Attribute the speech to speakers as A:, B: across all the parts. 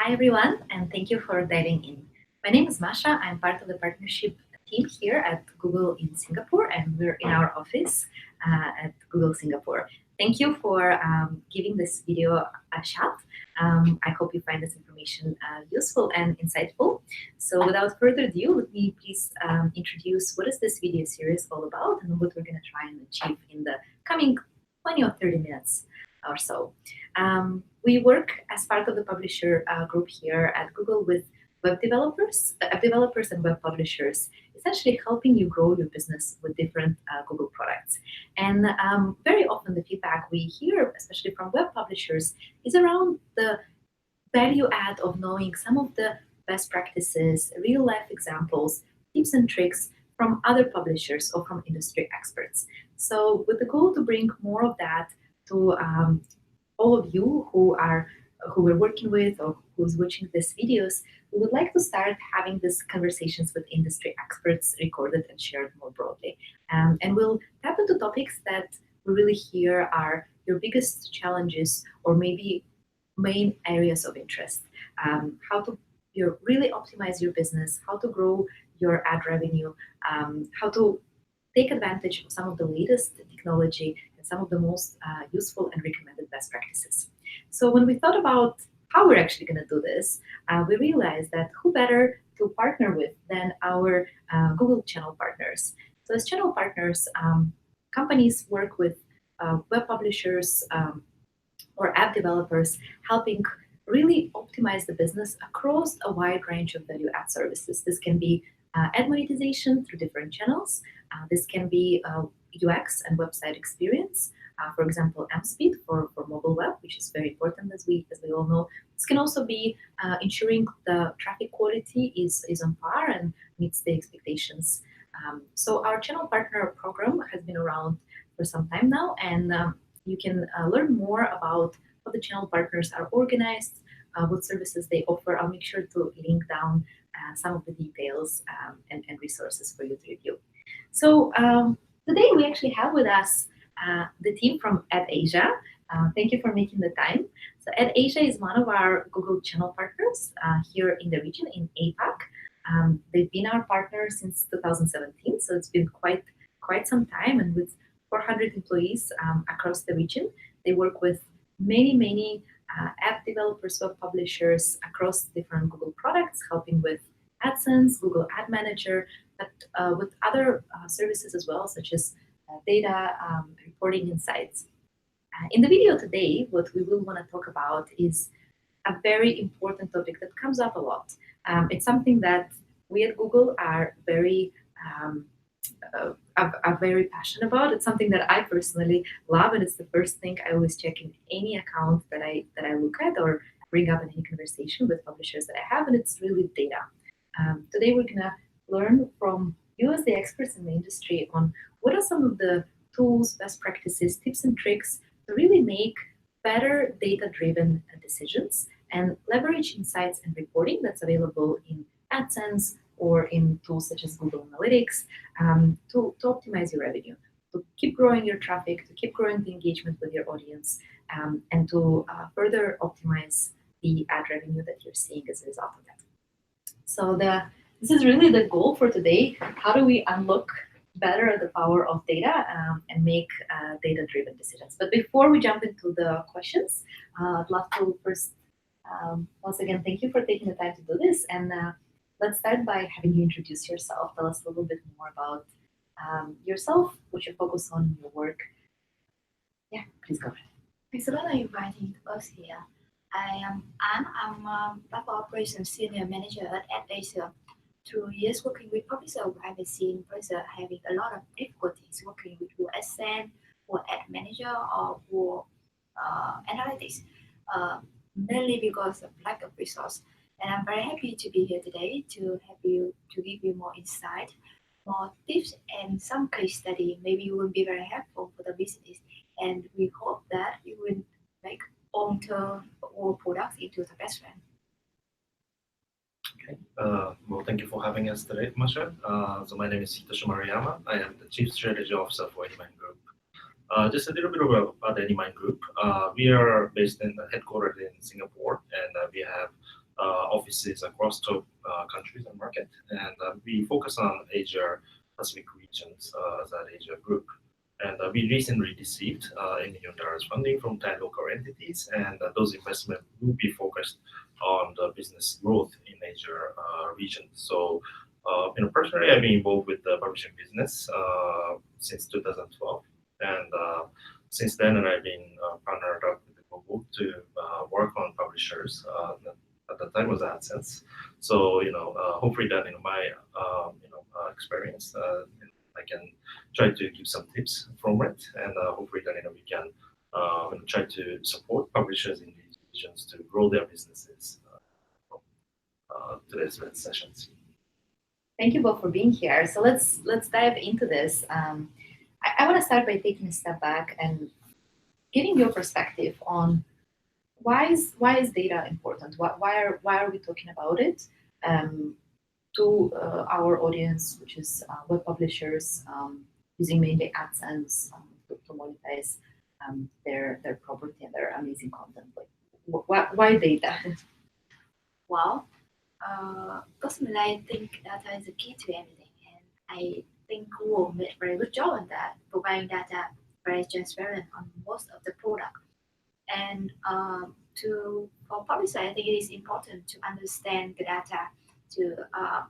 A: Hi everyone, and thank you for diving in. My name is Masha. I'm part of the partnership team here at Google in Singapore, and we're in our office at Google Singapore. Thank you for giving this video a shot. I hope you find this information useful and insightful. So without further ado, let me please introduce what is this video series all about and what we're going to try and achieve in the coming 20 or 30 minutes or so. We work as part of the publisher group here at Google with web developers and web publishers, essentially helping you grow your business with different Google products. And very often the feedback we hear, especially from web publishers, is around the value add of knowing some of the best practices, real life examples, tips and tricks from other publishers or from industry experts. So with the goal to bring more of that to all of you who we're working with or who's watching these videos, we would like to start having these conversations with industry experts recorded and shared more broadly. And we'll tap into topics that we really hear are your biggest challenges or maybe main areas of interest. How to really optimize your business, how to grow your ad revenue, how to take advantage of some of the latest technology and some of the most useful and recommended best practices. So when we thought about how we're actually going to do this, we realized that who better to partner with than our Google channel partners. So as channel partners, companies work with web publishers or app developers, helping really optimize the business across a wide range of value add services. This can be ad monetization through different channels. This can be UX and website experience. For example, AMP speed for mobile web, which is very important as we all know. This can also be ensuring the traffic quality is on par and meets the expectations. So our channel partner program has been around for some time now, and you can learn more about how the channel partners are organized, what services they offer. I'll make sure to link down some of the details and resources for you to review. So today we actually have with us the team from AdAsia. Thank you for making the time. So AdAsia is one of our Google channel partners here in the region in APAC. They've been our partner since 2017, so it's been quite some time, and with 400 employees across the region, they work with many app developers, web publishers across different Google products, helping with AdSense, Google Ad Manager, but with other services as well, such as data reporting insights. In the video today, what we will want to talk about is a very important topic that comes up a lot. It's something that we at Google are very passionate about. It's something that I personally love, and it's the first thing I always check in any account that I look at or bring up in any conversation with publishers that I have, and it's really data. Today we're gonna learn from you as the experts in the industry on what are some of the tools, best practices, tips and tricks to really make better data-driven decisions and leverage insights and reporting that's available in AdSense or in tools such as Google Analytics to optimize your revenue, to keep growing your traffic, to keep growing the engagement with your audience, and to further optimize the ad revenue that you're seeing as a result of that. So this is really the goal for today. How do we unlock better the power of data and make data-driven decisions? But before we jump into the questions, I'd love to first, once again, thank you for taking the time to do this. And let's start by having you introduce yourself. Tell us a little bit more about yourself, what you focus on in your work. Yeah, please go ahead.
B: Thanks a lot for inviting us here. I am Anne. I'm a Platform Operations Senior Manager at AdAsia. 2 years working with publisher, I've been seeing publisher having a lot of difficulties working with AdSense or Ad Manager or for analytics, mainly because of lack of resource. And I'm very happy to be here today to give you more insight, more tips, and some case study. Maybe will be very helpful for the business. And we hope that it will make long-term our products into the best one.
C: Okay. Well, thank you for having us today, Masha. So my name is Hitoshi Maruyama. I am the Chief Strategy Officer for Anymind Group. Just a little bit about the Anymind Group. We are based in headquartered in Singapore, and we have offices across 12 countries and market, and we focus on Asia Pacific regions as AdAsia Group. And we recently received $1 million funding from 10 local entities, and those investments will be focused on the business growth in Asia region. So, personally, I've been involved with the publishing business since 2012, and since then, I've been partnered up with Google to work on publishers. At the time was AdSense. So, hopefully that in my experience, I can try to give some tips from it, and hopefully then we can try to support publishers in these regions to grow their businesses from today's sessions.
A: Thank you both for being here. So let's dive into this. I want to start by taking a step back and giving your perspective on why is data important? Why are we talking about it to our audience, which is web publishers using mainly AdSense to monetize their property and their amazing content? Like, why data?
B: Well, personally, I think data is the key to everything, and I think Google made a very good job on that, providing data very transparent on most of the product. And for publishers, I think it is important to understand the data to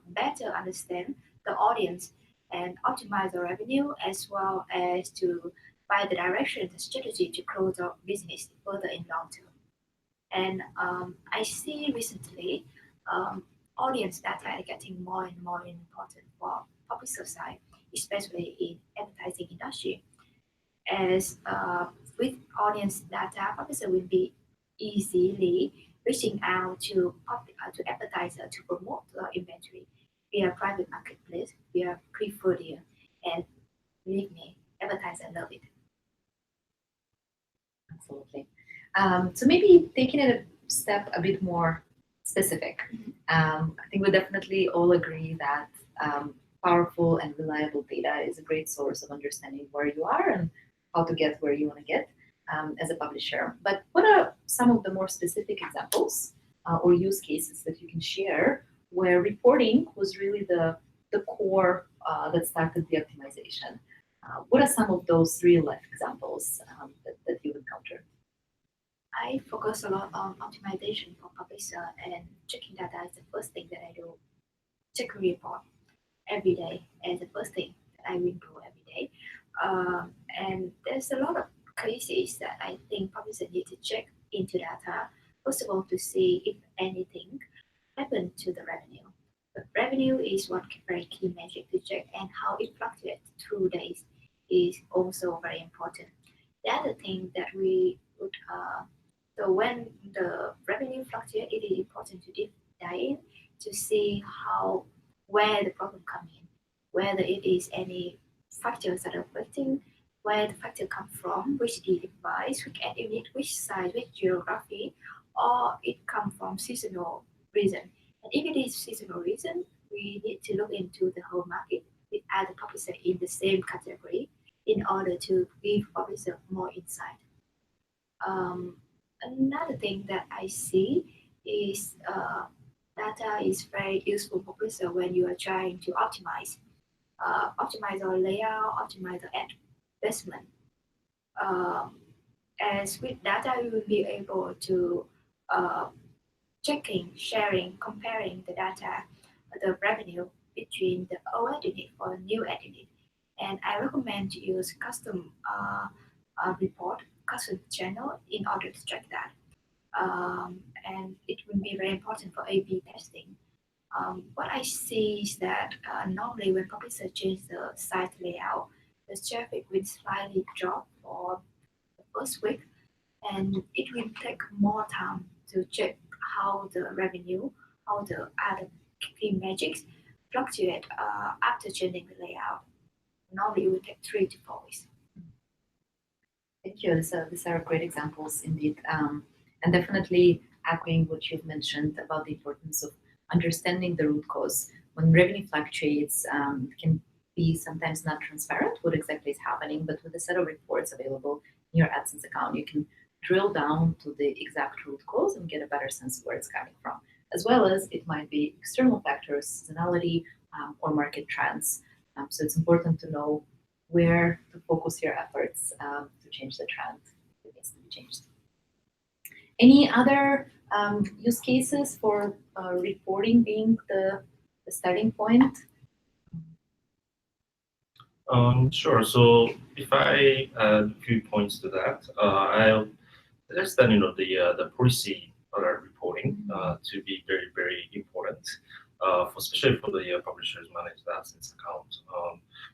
B: better understand the audience and optimize the revenue, as well as to find the direction, the strategy to grow the business further in long term. And I see recently audience data are getting more and more important for publisher side, especially in advertising industry. As with audience data, publisher will be easily reaching out to advertiser to promote the inventory via private marketplace, via preferred deal, and believe me, advertiser love it.
A: Absolutely. So maybe taking it a step a bit more specific. I think we definitely all agree that powerful and reliable data is a great source of understanding where you are and how to get where you want to get as a publisher. But what are some of the more specific examples or use cases that you can share where reporting was really the core that started the optimization? What are some of those real life examples that you've encountered?
B: I focus a lot on optimization for publisher, and checking data is the first thing that I do. Check report every day as the first thing that I will do every day. And there's a lot of cases that I think publishers need to check into data. First of all, to see if anything happened to the revenue. But revenue is one very key metric to check, and how it fluctuates through days is also very important. The other thing that we would so when the revenue fluctuates, it is important to dive in to see where the problem comes in, whether it is any factors that are affecting, where the factor come from, which device, which ad unit, which size, which geography, or it come from seasonal reason. And if it is seasonal reason, we need to look into the whole market with other publishers in the same category in order to give publishers more insight. Another thing that I see is data is very useful for publisher when you are trying to optimize our layout, optimize the ad placement. As with data, you will be able to checking, sharing, comparing the data, the revenue between the old ad unit or new ad unit. And I recommend to use custom report, custom channel in order to track that. And it will be very important for A/B testing. What I see is that normally when publishers change the site layout, the traffic will slightly drop for the first week, and it will take more time to check how the revenue, how the other key metrics fluctuate after changing the layout. Normally, it will take 3 to 4 weeks.
A: Thank you. These are great examples indeed. And definitely echoing what you've mentioned about the importance of understanding the root cause. When revenue fluctuates, it can be sometimes not transparent what exactly is happening, but with a set of reports available in your AdSense account, you can drill down to the exact root cause and get a better sense of where it's coming from. as well as it might be external factors, seasonality, or market trends. So it's important to know where to focus your efforts to change the trend that needs to be changed. Any other use cases for reporting being the starting point?
C: Sure. So if I add a few points to that, I'll suggest that the policy reporting to be very important, especially for the publishers manage the AdSense account.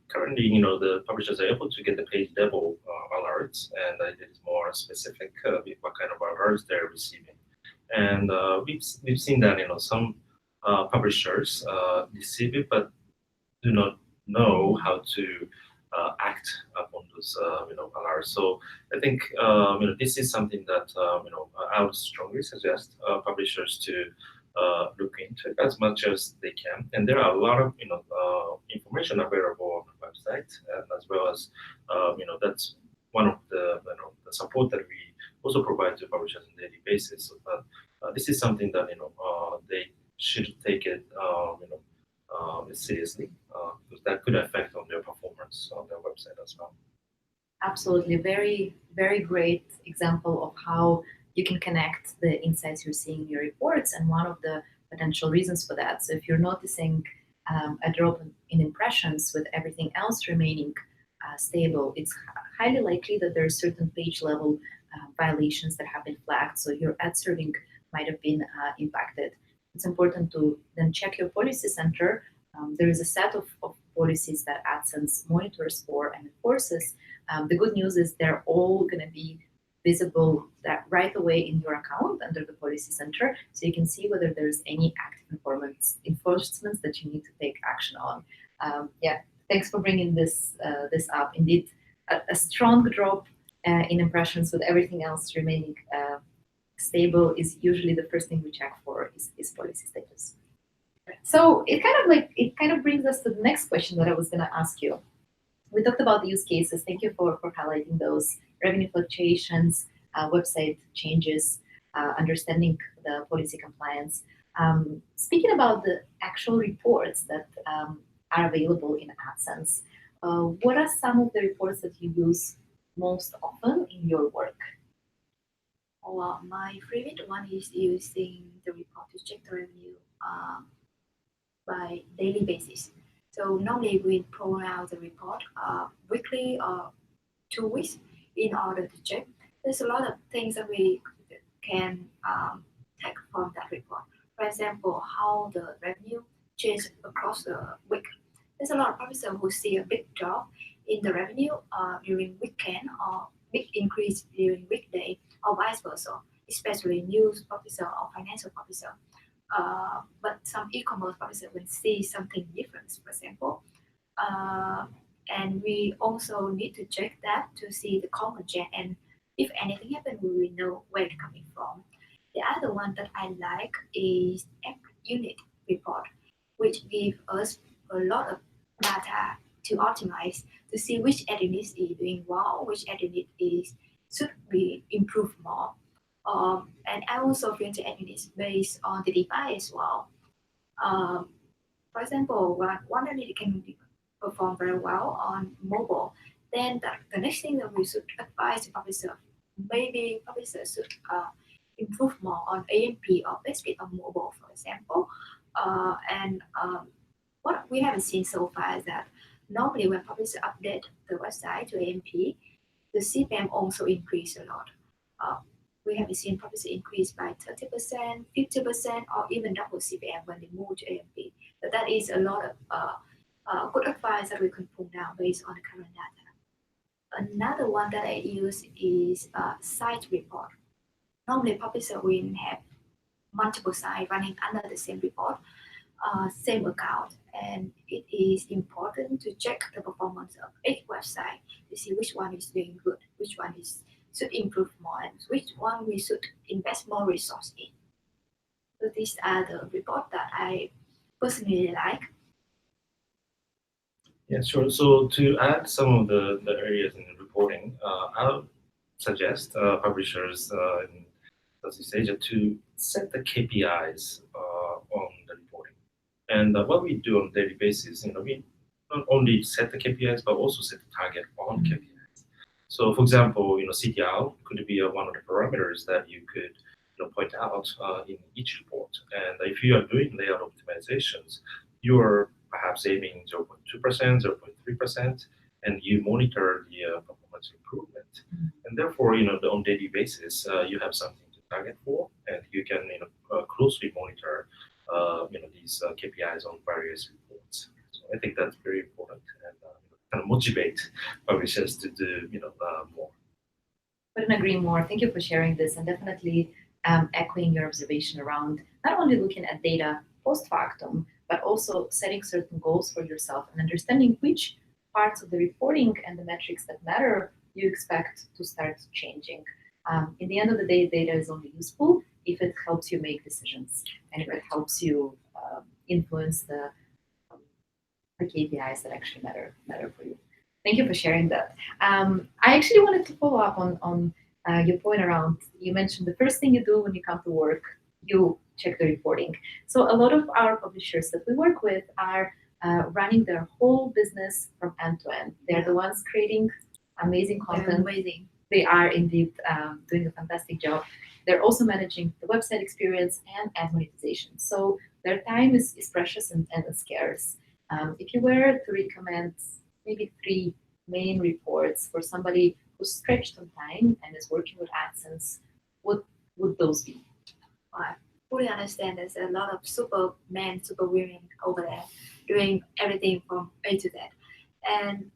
C: Currently, the publishers are able to get the page level alerts, and it is more specific with what kind of alerts they're receiving. And we've seen that some publishers receive it, but do not know how to act upon those alerts. So I think this is something that I would strongly suggest publishers to look into as much as they can. And there are a lot of information available on the website, and as well as that's one of the support that we also provide to publishers on a daily basis. So that this is something that they should take it seriously, because that could affect on their performance on their website as well.
A: Absolutely, very great example of how you can connect the insights you're seeing in your reports and one of the potential reasons for that. So if you're noticing a drop in impressions with everything else remaining stable, it's highly likely that there are certain page level violations that have been flagged. So your ad serving might have been impacted. It's important to then check your policy center. There is a set of policies that AdSense monitors for and enforces. The good news is they're all going to be visible that right away in your account under the policy center, so you can see whether there's any active enforcements that you need to take action on. Yeah, thanks for bringing this up. Indeed, a strong drop in impressions with everything else remaining stable is usually the first thing we check for is policy status. So it kind of brings us to the next question that I was going to ask you. We talked about the use cases. Thank you for highlighting those revenue fluctuations, website changes, understanding the policy compliance. Speaking about the actual reports that are available in AdSense, what are some of the reports that you use most often in your work?
B: Well, my favorite one is using the report to check the revenue by daily basis. So normally we pull out the report weekly or 2 weeks in order to check. There's a lot of things that we can take from that report. For example, how the revenue changed across the week. There's a lot of publishers who see a big drop in the revenue during weekend or big increase during weekday or vice versa, especially news publisher or financial publisher. But some e-commerce publishers will see something different, for example. And we also need to check that to see the common trend, and if anything happens, we will know where it's coming from. The other one that I like is app unit report, which gives us a lot of data to optimize to see which ad unit is doing well, which ad unit should be improved more. And I also filter ad units based on the device as well. For example, one ad unit can perform very well on mobile, then the next thing that we should advise the publisher, maybe publishers should improve more on AMP or best fit on mobile, for example. And what we haven't seen so far is that normally when publishers update the website to AMP, the CPM also increase a lot. We have seen publishers increase by 30%, 50%, or even double CPM when they move to AMP. But that is a lot of good advice that we can pull down based on the current data. Another one that I use is site report. Normally, publishers will have multiple sites running under the same report, same account, and it is important to check the performance of each website to see which one is doing good, which one should improve more, and which one we should invest more resource in. So these are the reports that I personally like.
C: Yeah, sure. So to add some of the areas in the reporting, I'll suggest publishers in Southeast Asia to set the KPIs And what we do on a daily basis, we not only set the KPIs but also set the target on KPIs. So, for example, CTR could be one of the parameters that you could point out in each report. And if you are doing layout optimizations, you are perhaps aiming 0.2%, 0.3%, and you monitor the performance improvement. And therefore, on daily basis, you have something to target for, and you can closely monitor these KPIs on various reports. So I think that's very important and kind of motivate publishers to do more.
A: Couldn't agree more. Thank you for sharing this and definitely echoing your observation around not only looking at data post factum, but also setting certain goals for yourself and understanding which parts of the reporting and the metrics that matter you expect to start changing. In the end of the day, data is only useful if it helps you make decisions and if it helps you influence um, the KPIs that actually matter for you. Thank you for sharing that. I actually wanted to follow up on your point around, you mentioned the first thing you do when you come to work, you check the reporting. So a lot of our publishers that we work with are running their whole business from end to end. They're the ones creating amazing
B: They're
A: content.
B: amazing.
A: They are indeed doing a fantastic job. They're also managing the website experience and ad monetization. So their time is precious and scarce. If you were to recommend maybe three main reports for somebody who's stretched on time and is working with AdSense, what would those be?
B: I fully understand there's a lot of supermen, superwomen over there doing everything from A to Z. And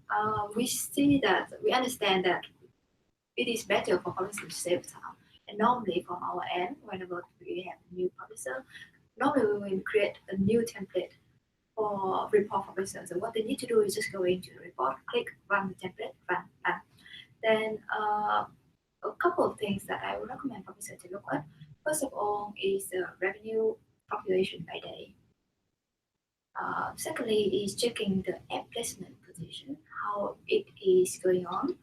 B: we understand that it is better for publishers to save time. And normally from our end, whenever we have a new publisher, normally we will create a new template for report publishers. So what they need to do is just go into the report, click run the template, run. Then a couple of things that I would recommend publishers to look at. First of all is the revenue calculation by day. Secondly is checking the app placement position, how it is going on.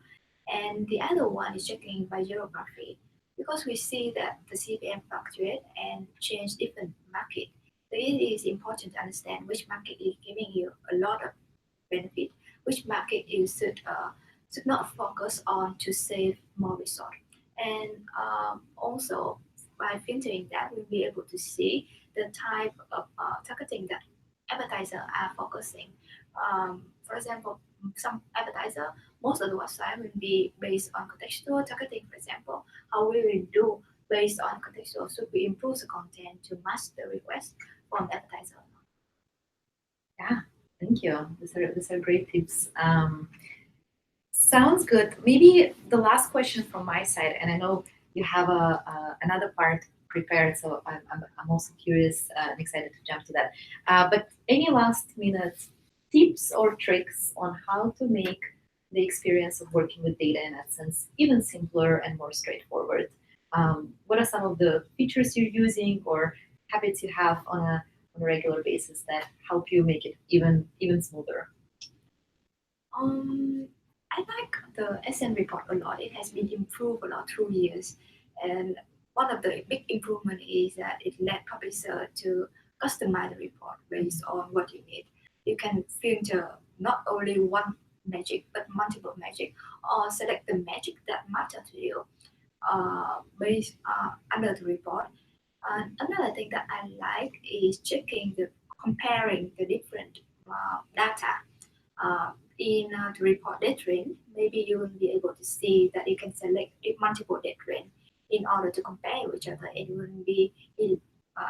B: And the other one is checking by geography. Because we see that the CPM fluctuate and change different market, so it is important to understand which market is giving you a lot of benefit, which market you should not focus on to save more resource. And also by filtering that, we'll be able to see the type of targeting that advertisers are focusing. For example, some advertiser, most of the website will be based on contextual targeting, for example. How we will do based on contextual, should we improve the content to match the request from the advertiser?
A: Yeah, thank you. These are great tips. Sounds good. Maybe the last question from my side, and I know you have another part prepared, so I'm also curious and excited to jump to that. But any last minute tips or tricks on how to make the experience of working with data in AdSense even simpler and more straightforward? What are some of the features you're using or habits you have on a regular basis that help you make it even smoother?
B: I like the SM report a lot. It has been improved a lot through years. And one of the big improvement is that it let publisher to customize the report based on what you need. You can filter not only one magic but multiple magic or select the magic that matter to you based under the report. And another thing that I like is comparing the different data in the report date range. Maybe you will be able to see that you can select multiple date range in order to compare with each other. It will be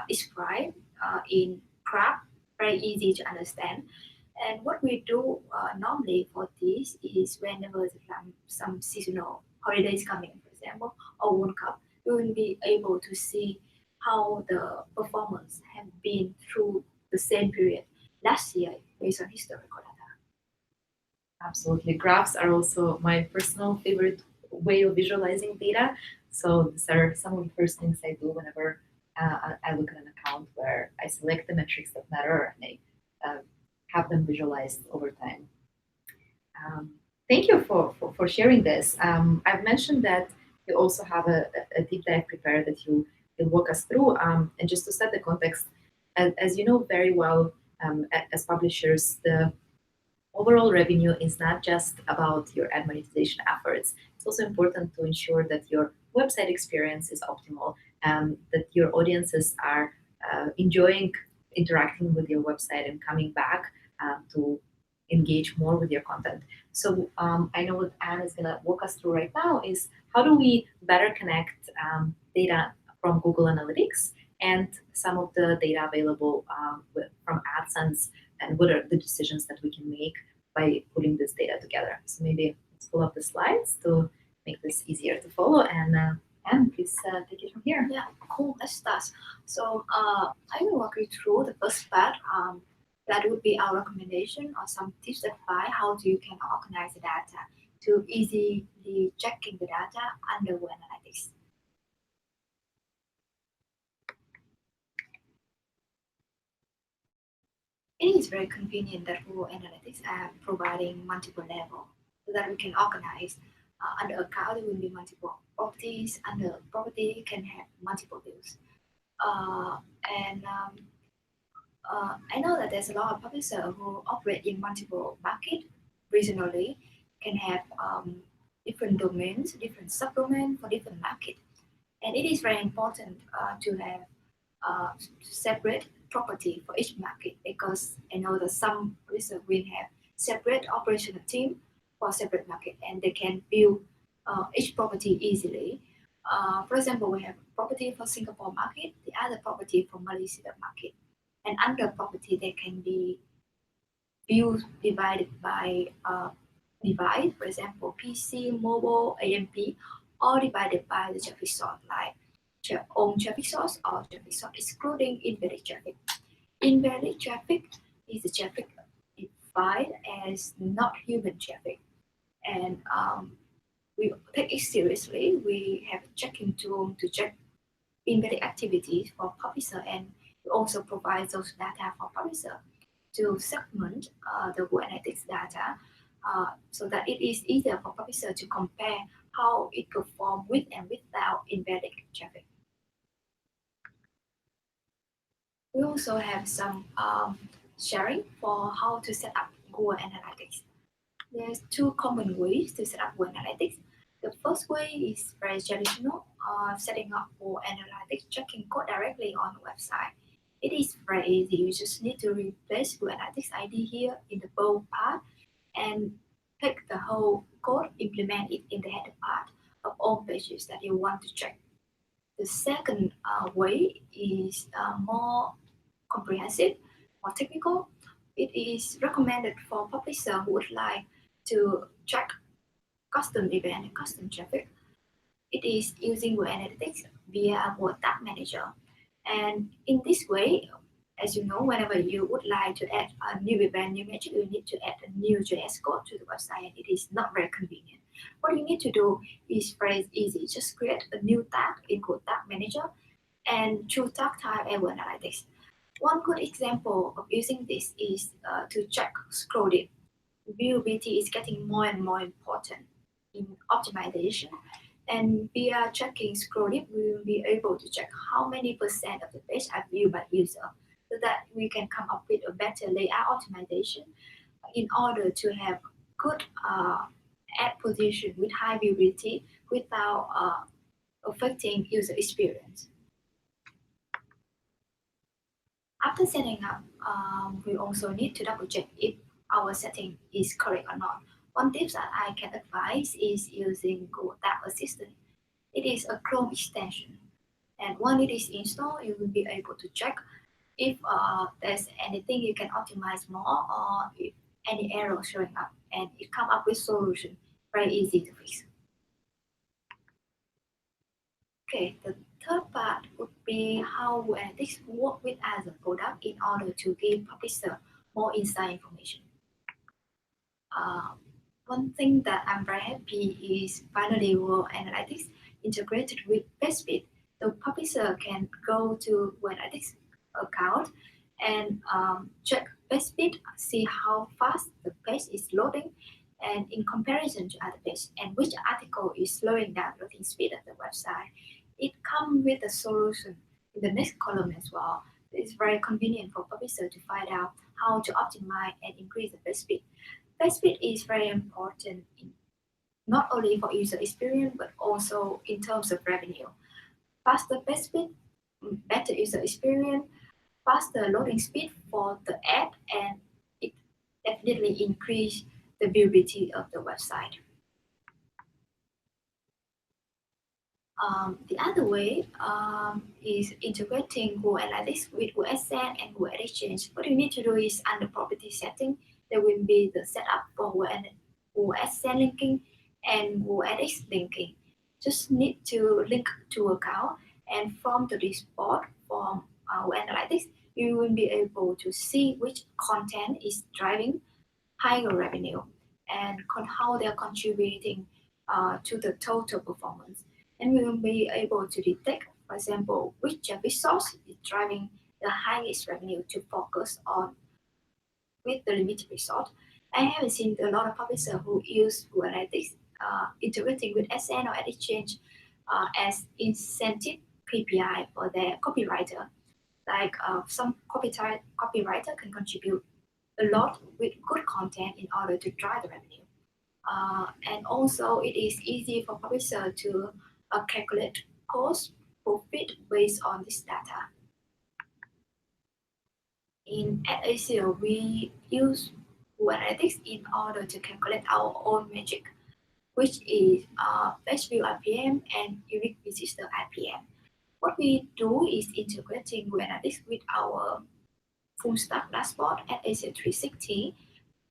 B: described in graph, very easy to understand. And what we do normally for this is whenever some seasonal holidays coming, for example, or World Cup, we will be able to see how the performance have been through the same period last year based on historical data.
A: Absolutely. Graphs are also my personal favorite way of visualizing data. So these are some of the first things I do whenever I look at an account, where I select the metrics that matter and I have them visualized over time. Thank you for sharing this. I've mentioned that you also have a deep dive prepared that you'll walk us through. And just to set the context, as you know very well, as publishers, the overall revenue is not just about your ad monetization efforts. It's also important to ensure that your website experience is optimal, that your audiences are enjoying interacting with your website and coming back to engage more with your content. So I know what Anne is going to walk us through right now is how do we better connect data from Google Analytics and some of the data available from AdSense, and what are the decisions that we can make by putting this data together. So maybe let's pull up the slides to make this easier to follow. And Anne, please take it from here.
B: Yeah, cool. Let's start. So I will walk you through the first part. That would be our recommendation or some tips advice how you can organize the data to easily checking the data under Google Analytics. It is very convenient that Google Analytics are providing multiple levels so that we can organize. Under account, there will be multiple properties. Under property, can have multiple views. I know that there's a lot of publishers who operate in multiple markets regionally, can have different domains, different subdomains for different markets. And it is very important to have separate property for each market, because I know that some research will have separate operational team for separate market, and they can build each property easily. For example, we have property for Singapore market, the other property for Malaysia market, and under property they can be built divided by device, for example, PC, mobile, AMP, or divided by the traffic source, like own traffic source or traffic source excluding invalid traffic. Invalid traffic is the traffic defined as not human traffic, and we take it seriously. We have checking tool to check invalid activities for publisher, and we also provide those data for publisher to segment the Google Analytics data so that it is easier for publisher to compare how it performs with and without invalid traffic. We also have some sharing for how to set up Google Analytics. There's two common ways to set up Google Analytics. The first way is very traditional, setting up Google Analytics, checking code directly on the website. It is very easy. You just need to replace Google Analytics ID here in the bold part and take the whole code, implement it in the header part of all pages that you want to check. The second way is more comprehensive, more technical. It is recommended for publishers who would like to check custom event and custom traffic. It is using Google Analytics via Google Tag Manager. And in this way, as you know, whenever you would like to add a new event, new metric, you need to add a new JS code to the website, and it is not very convenient. What you need to do is very easy. Just create a new tag in Google Tag Manager and choose tag type and Google Analytics. One good example of using this is to check scroll depth. Viewability is getting more and more important in optimization. And via checking scroll depth, we will be able to check how many percent of the page are viewed by user, so that we can come up with a better layout optimization in order to have good ad position with high viewability without affecting user experience. After setting up, we also need to double check if our setting is correct or not. One tip that I can advise is using Google Tag Assistant. It is a Chrome extension, and when it is installed, you will be able to check if there's anything you can optimize more, or if any error showing up, and it come up with solution very easy to fix. Okay, the third part would be how Google Analytics work with as a product in order to give publisher more inside information. One thing that I'm very happy is finally Google Analytics integrated with PageSpeed. The publisher can go to Google Analytics account and check PageSpeed, see how fast the page is loading, and in comparison to other pages, and which article is slowing down the loading speed of the website. It comes with a solution in the next column as well. It's very convenient for publisher to find out how to optimize and increase the page speed. Page speed is very important not only for user experience but also in terms of revenue. Faster page speed, better user experience, faster loading speed for the ad, and it definitely increase the viewability of the website. The other way is integrating Google Analytics with Google AdSense and Google Ad Exchange. What you need to do is under property setting, there will be the setup for Google AdSense linking and Google Ad linking. Just need to link to account, and from the dashboard from Google Analytics, you will be able to see which content is driving higher revenue and how they are contributing to the total performance. And we will be able to detect, for example, which traffic source is driving the highest revenue to focus on with the limited resource. I have seen a lot of publishers who use Google Analytics integrating with AdSense or Ad Exchange as incentive KPI for their copywriter. Like some copywriter can contribute a lot with good content in order to drive the revenue. And also, it is easy for publisher to calculate cost profit based on this data. In AdAsia, we use Google Analytics in order to calculate our own metric, which is page view RPM and unique visitor RPM. What we do is integrating Google Analytics with our full stack dashboard AdAsia 360.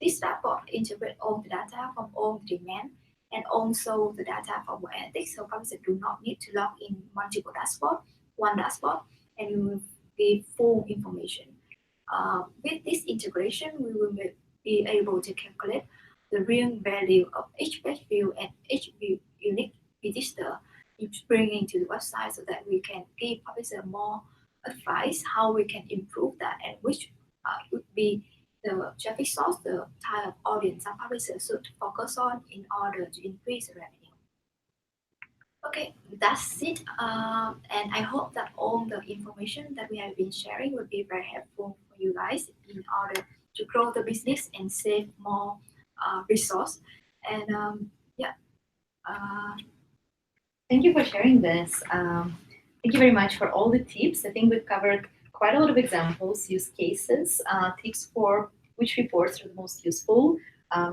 B: This dashboard integrates all the data from all the demand and also the data from Google Analytics, so publishers do not need to log in multiple dashboard, one dashboard, and you will be full information. With this integration, we will be able to calculate the real value of each page view and each unique visitor bringing to the website so that we can give publisher more advice how we can improve that and which would be the traffic source, the type of audience some publishers should focus on in order to increase the revenue. Okay, that's it. And I hope that all the information that we have been sharing will be very helpful for you guys in order to grow the business and save more resource. And yeah.
A: Thank you for sharing this. Thank you very much for all the tips. I think we've covered quite a lot of examples, use cases, tips for which reports are the most useful,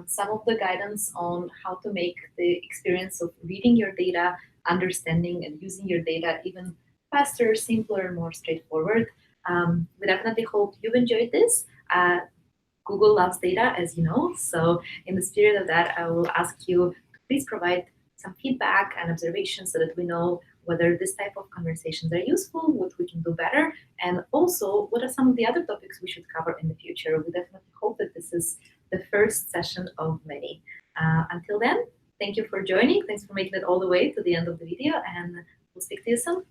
A: some of the guidance on how to make the experience of reading your data, understanding and using your data even faster, simpler, more straightforward. We definitely hope you've enjoyed this. Google loves data, as you know, so in the spirit of that, I will ask you to please provide some feedback and observations so that we know whether this type of conversations are useful, what we can do better, and also what are some of the other topics we should cover in the future. We definitely hope that this is the first session of many. Until then, thank you for joining. Thanks for making it all the way to the end of the video, and we'll speak to you soon.